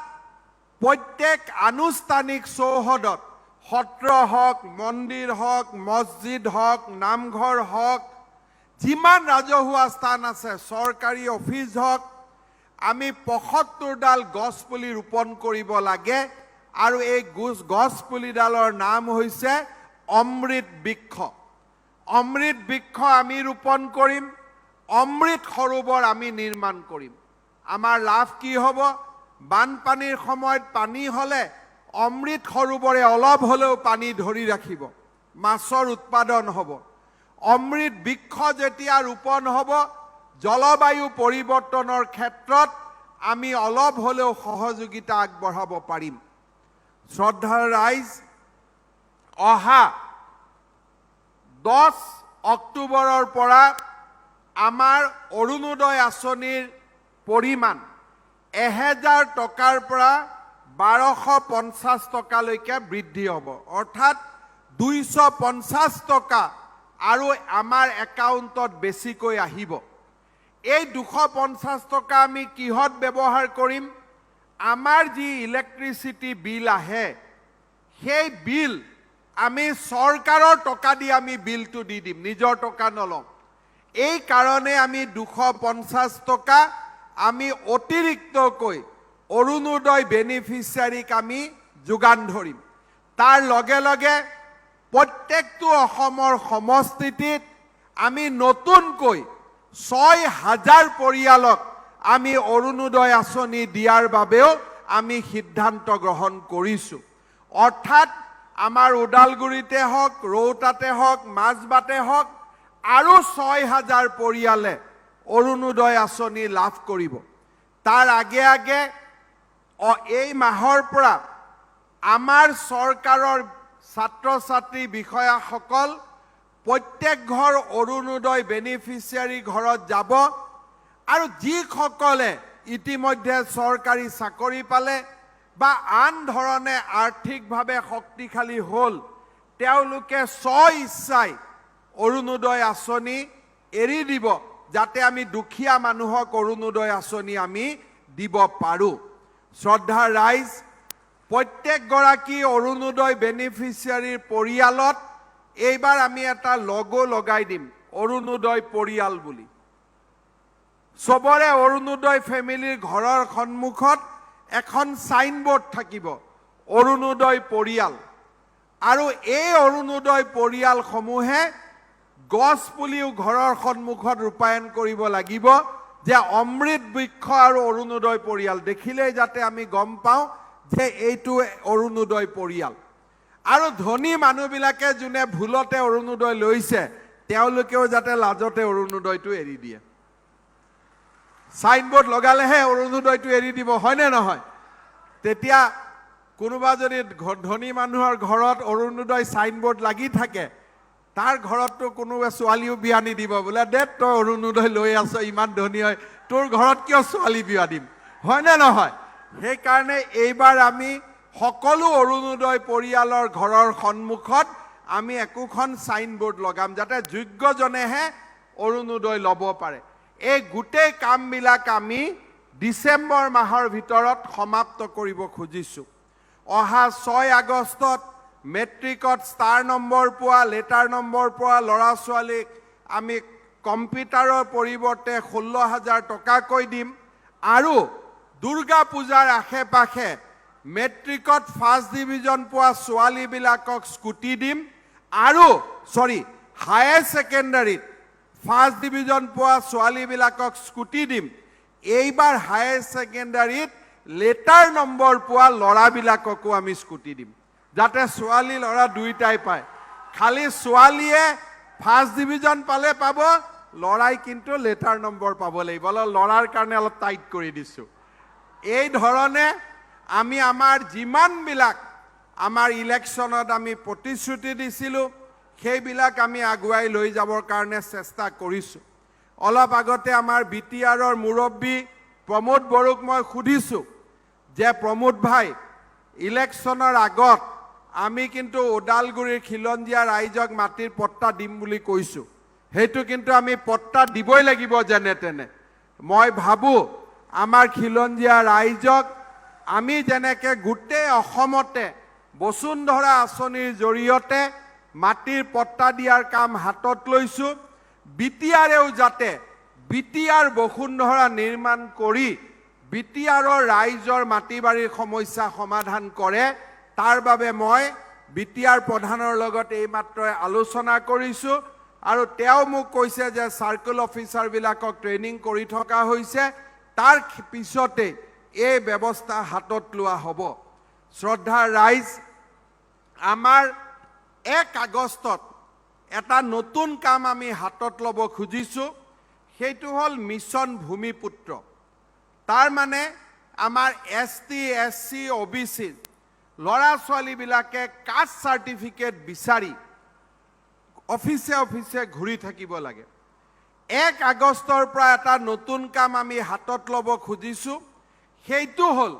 A: প্ৰত্যেক আনুষ্ঠানিক চৌহদত, সত্ৰ হওক, মন্দিৰ হওক, মছজিদ হওক, নামঘৰ হওক, যিমান ৰাজহুৱা স্থান আছে, চৰকাৰী অফিচ হওক, আমি ৭৫ ডাল গছ পুলি ৰোপণ কৰিব লাগে। আৰু এই গছ পুলিডালৰ নাম হৈছে অমৃত বৃক্ষ। অমৃত বৃক্ষ আমি ৰোপণ কৰিম, অমৃত সৰোবৰ আমি নিৰ্মাণ কৰিম। আমাৰ লাভ কি হ'ব? বানপানীৰ সময়ত পানী হ'লে অমৃত সৰোবৰে অলপ হ'লেও পানী ধৰি ৰাখিব, মাছৰ উৎপাদন হ'ব। অমৃত বৃক্ষ যেতিয়া ৰোপণ হ'ব, জলবায়ু পৰিৱৰ্তনৰ ক্ষেত্ৰত আমি অলপ হ'লেও সহযোগিতা আগবঢ়াব পাৰিম। শ্ৰদ্ধাৰ ৰাইজ, অহা 10 অক্টোবৰৰ পৰা আমাৰ অৰুণোদয় আঁচনিৰ পৰিমাণ 1000 টকাৰ পৰা 1250 টকালৈকে বৃদ্ধি হ'ব। অৰ্থাৎ 250 টকা আৰু আমাৰ একাউণ্টত বেছিকৈ আহিব। এই 250 টকা আমি কিহত ব্যৱহাৰ কৰিম? আমাৰ যি ইলেক্ট্ৰিচিটি বিল আহে, সেই বিল আমি চৰকাৰৰ টকা দি আমি বিলটো দি দিম, নিজৰ টকা নলওঁ। এই কাৰণে আমি 250 টকা আমি অতিৰিক্তকৈ অৰুণোদয় বেনিফিচিয়াৰীক আমি যোগান ধৰিম। তাৰ লগে লগে প্ৰত্যেকটো অসমৰ সমষ্টিত আমি নতুনকৈ 6000 পৰিয়ালক আমি অৰুণোদয় আঁচনি দিয়াৰ বাবেও আমি সিদ্ধান্ত গ্ৰহণ কৰিছোঁ। অৰ্থাৎ আমাৰ ওদালগুৰিতে হওক, ৰৌতাতে হওক, মাজবাটে হওক, আৰু 6000 পৰিয়ালে অৰুণোদয় আঁচনি লাভ কৰিব। তাৰ আগে আগে এই মাহৰ পৰা আমাৰ চৰকাৰৰ ছাত্ৰ ছাত্ৰী বিষয়াসকল প্ৰত্যেক ঘৰ অৰুণোদয় বেনিফিচিয়াৰী ঘৰত যাব। আৰু যিসকলে ইতিমধ্যে চৰকাৰী চাকৰি পালে বা আন ধৰণে আৰ্থিকভাৱে শক্তিশালী হ'ল, তেওঁলোকে স্ব-ইচ্ছাই অৰুণোদয় আঁচনি এৰি দিব, যাতে আমি দুখীয়া মানুহক অৰুণোদয় আঁচনি আমি দিব পাৰোঁ। শ্ৰদ্ধাৰ ৰাইজ, প্ৰত্যেকগৰাকী অৰুণোদয় বেনিফিচিয়াৰীৰ পৰিয়ালত এইবাৰ আমি এটা লগো লগাই দিম, অৰুণোদয় পৰিয়াল বুলি। চবৰে অৰুণোদয় ফেমিলিৰ ঘৰৰ সন্মুখত এখন ছাইনবোৰ্ড থাকিব, অৰুণোদয় পৰিয়াল। আৰু এই অৰুণোদয় পৰিয়ালসমূহে গছ পুলিও ঘৰৰ সন্মুখত ৰূপায়ণ কৰিব লাগিব, যে অমৃত বৃক্ষ আৰু অৰুণোদয় পৰিয়াল দেখিলেই যাতে আমি গম পাওঁ যে এইটো অৰুণোদয় পৰিয়াল। আৰু ধনী মানুহবিলাকে যোনে ভুলতে অৰুণোদয় লৈছে, তেওঁলোকেও যাতে লাজতে অৰুণোদয়টো এৰি দিয়ে। ছাইনবোৰ্ড লগালেহে অৰুণোদয়টো এৰি দিব, হয়নে নহয়? তেতিয়া কোনোবা যদি ধনী মানুহৰ ঘৰত অৰুণোদয় ছাইনবোৰ্ড লাগি থাকে, তাৰ ঘৰততো কোনোবা ছোৱালীও বিয়া নিদিব, বোলে দে তই অৰুণোদয় লৈ আছ, ইমান ধনী হয়, তোৰ ঘৰত কিয় ছোৱালী বিয়া দিম, হয়নে নহয়? সেইকাৰণে এইবাৰ আমি সকলো অৰুণোদয় পৰিয়ালৰ ঘৰৰ সন্মুখত আমি একোখন ছাইনবোৰ্ড লগাম, যাতে যোগ্যজনেহে অৰুণোদয় ল'ব পাৰে। এই গোটেই কামবিলাক আমি ডিসেম্বৰ মাহৰ ভিতৰত সমাপ্ত কৰিব খুজিছো অহা 6 আগষ্টত মেট্ৰিকত ষ্টাৰ নম্বৰ পোৱা লেটাৰ নম্বৰ পোৱা ল'ৰা ছোৱালীক আমি কম্পিউটাৰৰ পৰিৱৰ্তে 16,000 টকাকৈ দিম আৰু দুৰ্গা পূজাৰ আশে-পাশে মেট্ৰিকত ফাৰ্ষ্ট ডিভিজন পোৱা ছোৱালীবিলাকক স্কুটি দিম আৰু হায়াৰ সেকেন্ডাৰীত ফাৰ্ষ্ট ডিভিজন পোৱা ছোৱালীবিলাকক স্কুটি দিম এইবাৰ হায়াৰ সেকেন্ডাৰীত লেটাৰ নম্বৰ পোৱা ল'ৰাবিলাককো আমি স্কুটি দিম যাতে ছোৱালী ল'ৰা দুইটাই পায় খালি ছোৱালীয়ে ফাৰ্ষ্ট ডিভিজন পালে পাব ল'ৰাই কিন্তু লেটাৰ নম্বৰ পাব লাগিব ল'ৰাৰ কাৰণে অলপ টাইট কৰি দিছো এই ধৰণে আমি আমাৰ যিমানবিলাক আমাৰ ইলেকশ্যনত আমি প্ৰতিশ্ৰুতি দিছিলো সেইবিলাক আমি আগুৱাই লৈ যাবৰ কাৰণে চেষ্টা কৰিছো অলপ আগতে আমাৰ বিটিআৰৰ মুৰব্বী প্ৰমোদ বড়োক মই সুধিছো যে প্ৰমোদ ভাই ইলেকশ্যনৰ আগত আমি কিন্তু ওদালগুৰিৰ খিলঞ্জীয়া ৰাইজক মাটিৰ পট্টা দিম বুলি কৈছো হেতু কিন্তু আমি পট্টা দিবই লাগিব যেনে তেনে মই ভাবো আমাৰ খিলঞ্জীয়া ৰাইজক আমি যেনেকে গোটেই অসমতে বসুন্ধৰা আঁচনিৰ জৰিয়তে মাটিৰ পট্টা দিয়াৰ কাম হাতত লৈছো বিটিআৰেও যাতে বিটিআৰ বসুন্ধৰা নিৰ্মাণ কৰি বিটিআৰৰ ৰাইজৰ মাটি বাৰীৰ সমস্যা সমাধান কৰে তাৰ বাবে মই বিটিআৰ প্ৰধানৰ লগত এইমাত্ৰ আলোচনা কৰিছো আৰু তেওঁ মোক কৈছে যে সাৰ্কেল অফিচাৰ বিলাকক ট্ৰেনিং কৰি থকা হৈছে তাৰ পিছতে এই ব্যৱস্থা হাতত লোৱা হ'ব শ্ৰদ্ধাৰ ৰাইজ আমাৰ 1 আগষ্টত এটা নতুন কাম আমি হাতত ল'ব খুজিছো সেইটো হ'ল মিছন ভূমিপুত্ৰ তাৰ মানে আমাৰ এছটি এছচি ওবিসি ল'ৰা ছোৱালীবিলাকে কাষ্ট সাৰ্টিফিকেট বিচাৰি অফিসে ঘূৰি থাকিব লাগে 1 আগষ্টৰ পৰা এটা নতুন কাম আমি হাতত ল'ব খুজিছো সেইটো হ'ল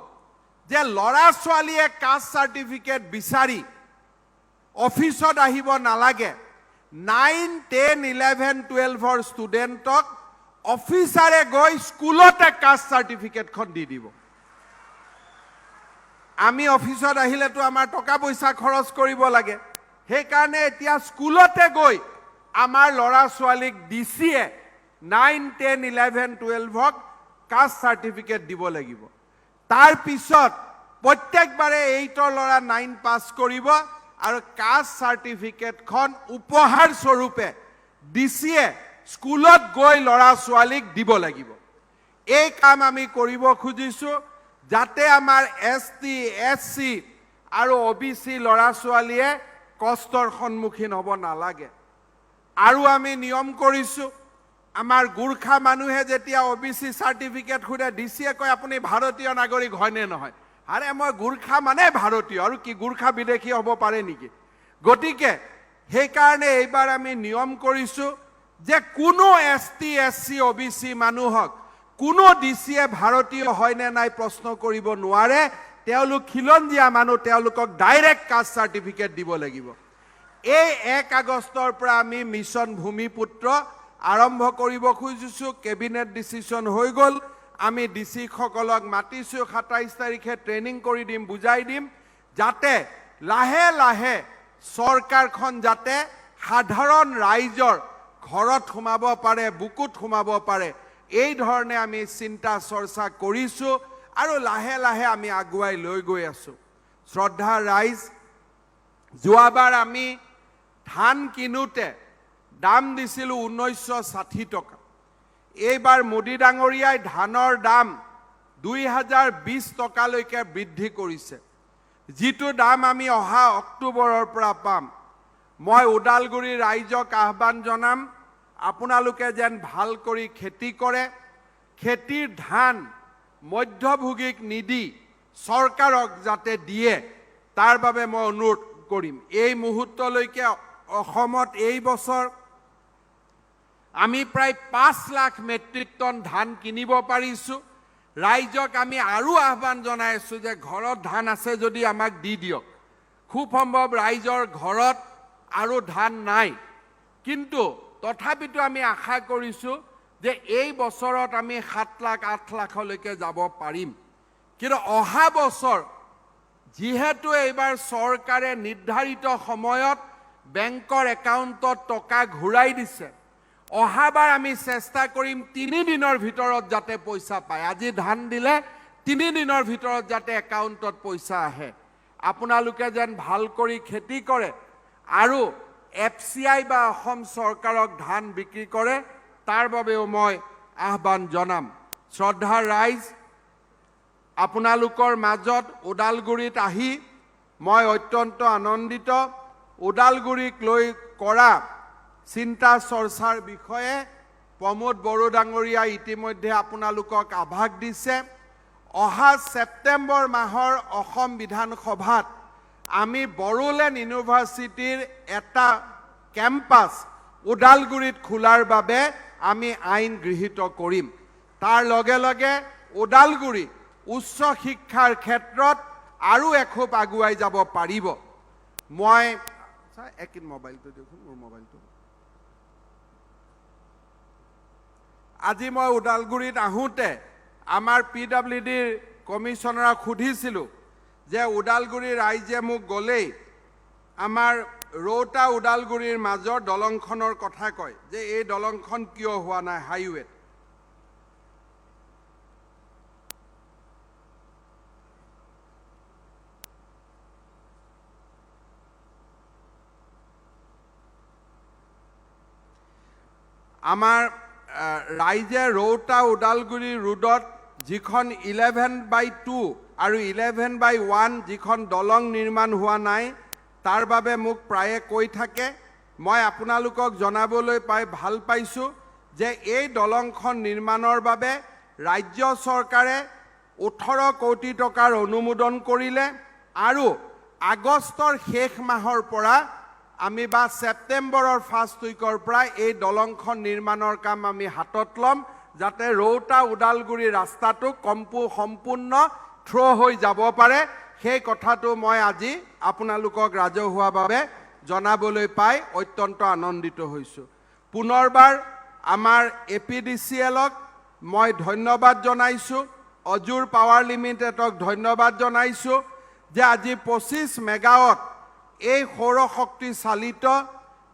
A: যে ল'ৰা ছোৱালীয়ে কাষ্ট সাৰ্টিফিকেট বিচাৰি অফিসত আহিব নালাগে 9, 10, 11, 12 ষ্টুডেণ্টক অফিচাৰে গৈ স্কুলতে কাষ্ট সাৰ্টিফিকেটখন দি দিব আমি অফিসত আহিলেতো আমাৰ টকা পইচা খৰচ কৰিব লাগে সেইকাৰণে এতিয়া স্কুলতে গৈ আমাৰ ল'ৰা ছোৱালীক ডিচিয়ে 9, 10, 11, 12ক কাষ্ট সাৰ্টিফিকেট দিব লাগিব তাৰ পিছত প্ৰত্যেকবাৰে 8ৰ ল'ৰা 9 পাছ কৰিব আৰু কাষ্ট সাৰ্টিফিকেটখন উপহাৰ স্বৰূপে ডিচিয়ে স্কুলত গৈ ল'ৰা ছোৱালীক দিব লাগিব এই কাম আমি কৰিব খুজিছো যাতে আমাৰ এছটি এছচি আৰু ওবিসি ল'ৰা ছোৱালীয়ে কষ্টৰ সন্মুখীন হ'ব নালাগে আৰু আমি নিয়ম কৰিছো আমাৰ গুৰখা মানুহে যেতিয়া ওবিসি সাৰ্টিফিকেট খুৰে ডিচিয়ে কয় আপুনি ভাৰতীয় নাগৰিক হয়নে নহয় আৰে মই গুৰখা মানে ভাৰতীয় আৰু কি গুৰখা বিদেশী হ'ব পাৰে নেকি গতিকে সেই কাৰণে এইবাৰ আমি নিয়ম কৰিছো যে কোনো এছটি এছচি ওবিসি মানুহক কোনো ডিচিয়ে ভাৰতীয় হয় নে নাই প্ৰশ্ন কৰিব নোৱাৰে তেওঁলোক খিলঞ্জীয়া মানুহ তেওঁলোকক ডাইৰেক্ট কাষ্ট সাৰ্টিফিকেট দিব লাগিব এই 1 আগষ্টৰ পৰা আমি মিছন ভূমিপুত্ৰ আৰম্ভ কৰিব খুজিছো কেবিনেট ডিসিশন হৈ গল আমি ডিসি সকলক মাতিছো 27 তাৰিখে ট্ৰেনিং কৰি দিম বুজাই দিম যাতে লাহে লাহে সৰকাৰখন যাতে সাধাৰণ ৰাইজৰ ঘৰত সোমাব পাৰে বুকুত সোমাব পাৰে এই ধৰণে আমি চিন্তা চৰ্চা কৰিছো আৰু লাহে লাহে আমি আগুৱাই লৈ গৈ আছো শ্ৰদ্ধা ৰাইজ যোৱাবাৰ আমি ধান কিনুতে দাম দিছিলো 1960 টকা এইবাৰ মোদী ডাঙৰীয়াই ধানৰ দাম 2020 টকালৈকে বৃদ্ধি কৰিছে যিটো দাম আমি অহা অক্টোবৰৰ পৰা পাম মই ওদালগুৰি ৰাইজক আহ্বান জনাম আপোনালোকে যেন ভাল কৰি খেতি কৰে খেতিৰ ধান মধ্যভোগীক নিদি সৰকাৰক যাতে দিয়ে তাৰ বাবে মই অনুৰোধ কৰিম এই মুহূৰ্তলৈকে অসমত এই বছৰ আমি প্ৰায় 5 লাখ মেট্ৰিক টন ধান কিনিব পাৰিছো ৰাইজক আমি আৰু আহ্বান জনাইছো যে ঘৰত ধান আছে যদি আমাক দি দিয়ক খুব সম্ভৱ ৰাইজৰ ঘৰত আৰু ধান নাই কিন্তু তথাপিতো আমি আশা কৰিছো যে এই বছৰত আমি 7 লাখ 8 লাখলৈকে যাব পাৰিম কিন্তু অহা বছৰ যেহেতু এইবাৰ চৰকাৰে নিৰ্ধাৰিত সময়ত বেংকৰ একাউণ্টত টকা ঘূৰাই দিছে অহাবাৰ আমি চেষ্টা কৰিম 3 দিনৰ ভিতৰত যাতে পইচা পায় আজি ধান দিলে 3 দিনৰ ভিতৰত যাতে একাউণ্টত পইচা আহে আপোনালোকে যেন ভাল কৰি খেতি কৰে আৰু FCI বা অসম চৰকাৰক ধান বিক্ৰী কৰে তাৰ বাবেও মই আহ্বান জনাম শ্ৰদ্ধাৰ ৰাইজ আপোনালোকৰ মাজত ওদালগুৰিত আহি মই অত্যন্ত আনন্দিত ওদালগুৰিক লৈ কৰা চিন্তা চৰ্চাৰ বিষয়ে প্ৰমোদ বড়ো ডাঙৰীয়া ইতিমধ্যে আপোনালোকক আভাস দিছে অহা সেপ্টেম্বৰ মাহৰ অসম বিধানসভাত আমি বড়োলেণ্ড ইউনিভাৰ্চিটিৰ এটা কেম্পাছ ওদালগুৰিত খোলাৰ বাবে আমি আইন গৃহীত কৰিম তাৰ লগে লগে ওদালগুৰি উচ্চ শিক্ষাৰ ক্ষেত্ৰত আৰু এখোপ আগুৱাই যাব পাৰিব মই একিন মোবাইলটো দেখোন মোৰ মোবাইলটো আজি মই ওদালগুৰিত আহোঁতে আমাৰ PWDৰ কমিশনাৰক সুধিছিলোঁ যে ওদালগুৰি ৰাইজে মোক গলেই আমাৰ ৰৌতা ওদালগুৰিৰ মাজৰ দলংখনৰ কথা কয় যে এই দলংখন কিয় হোৱা নাই হাইৱেত আমাৰ ৰাইজে ৰৌতা ওদালগুৰি ৰোডত যিখন 11/2 আৰু 11/1 যিখন দলং নিৰ্মাণ হোৱা নাই তাৰ বাবে মোক প্ৰায়ে কৈ থাকে মই আপোনালোকক জনাবলৈ পাই ভাল পাইছোঁ যে এই দলংখন নিৰ্মাণৰ বাবে ৰাজ্য চৰকাৰে 18 কোটি টকাৰ অনুমোদন কৰিলে আৰু আগষ্টৰ শেষ মাহৰ পৰা আমি বা সেপ্টেম্বৰৰ ফাৰ্ষ্ট উইকৰ পৰা এই দলংখন নিৰ্মাণৰ কাম আমি হাতত ল'ম যাতে ৰৌতা ওদালগুৰি ৰাস্তাটো সম্পূৰ্ণ থ্ৰ হৈ যাব পাৰে সেই কথাটো মই আজি আপোনালোকক ৰাজহুৱাভাৱে জনাবলৈ পাই অত্যন্ত আনন্দিত হৈছোঁ পুনৰবাৰ আমাৰ APDCLক মই ধন্যবাদ জনাইছোঁ অজুৰ পাৱাৰ লিমিটেডক ধন্যবাদ জনাইছোঁ যে আজি 25 মেগাৱাট এই সৌৰ শক্তি চালিত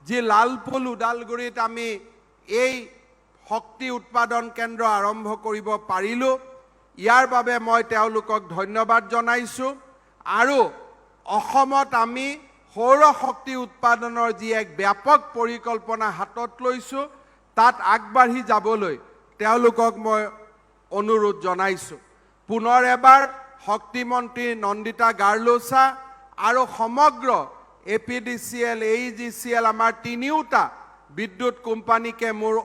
A: যি লালপুল ওদালগুৰিত আমি এই শক্তি উৎপাদন কেন্দ্ৰ আৰম্ভ কৰিব পাৰিলোঁ ইয়াৰ বাবে মই তেওঁলোকক ধন্যবাদ জনাইছোঁ আৰু অসমত আমি সৌৰ শক্তি উৎপাদনৰ যি এক ব্যাপক পৰিকল্পনা হাতত লৈছোঁ তাত আগবাঢ়ি যাবলৈ তেওঁলোকক মই অনুৰোধ জনাইছোঁ পুনৰ এবাৰ শক্তি মন্ত্ৰী নন্দিতা গাৰ্লোচা আৰু সমগ্ৰ APDCL AEGCL আমাৰ তিনিওটা বিদ্যুৎ কোম্পানীকে মোৰ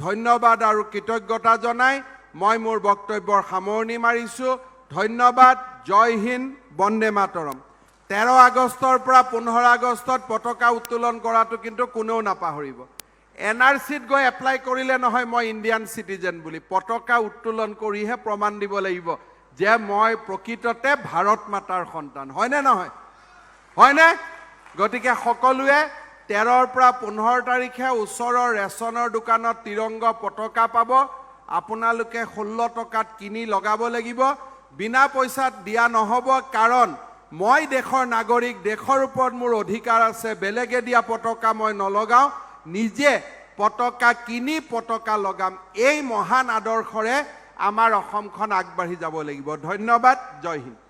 A: ধন্যবাদ আৰু কৃতজ্ঞতা জনাই মই মোৰ বক্তব্যৰ সামৰণি মাৰিছোঁ ধন্যবাদ জয় হিন্দ বন্দে মাতৰম 13 আগষ্টৰ পৰা 15 আগষ্টত পতাকা উত্তোলন কৰাটো কিন্তু কোনেও নাপাহৰিব NRCত গৈ এপ্লাই কৰিলে নহয় মই ইণ্ডিয়ান সিটিজেন বুলি পতাকা উত্তোলন কৰিহে প্ৰমাণ দিব লাগিব যে মই প্ৰকৃততে ভাৰত মাতাৰ সন্তান হয়নে নহয় হয়নে গতিকে সকলোৱে 13ৰ পৰা 15 তাৰিখে ওচৰৰ ৰেচনৰ দোকানত তিৰংগ পতাকা পাব আপোনালোকে 16 টকাত কিনি লগাব লাগিব বিনা পইচাত দিয়া নহব কাৰণ মই দেশৰ নাগৰিক দেশৰ ওপৰত মোৰ অধিকাৰ আছে বেলেগে দিয়া পতাকা মই নলগাও নিজে পতাকা কিনি পতাকা লগাম এই মহান আদৰ্শৰে আমাৰ অসমখন আগবাঢ়ি যাব লাগিব ধন্যবাদ জয় হিন্দ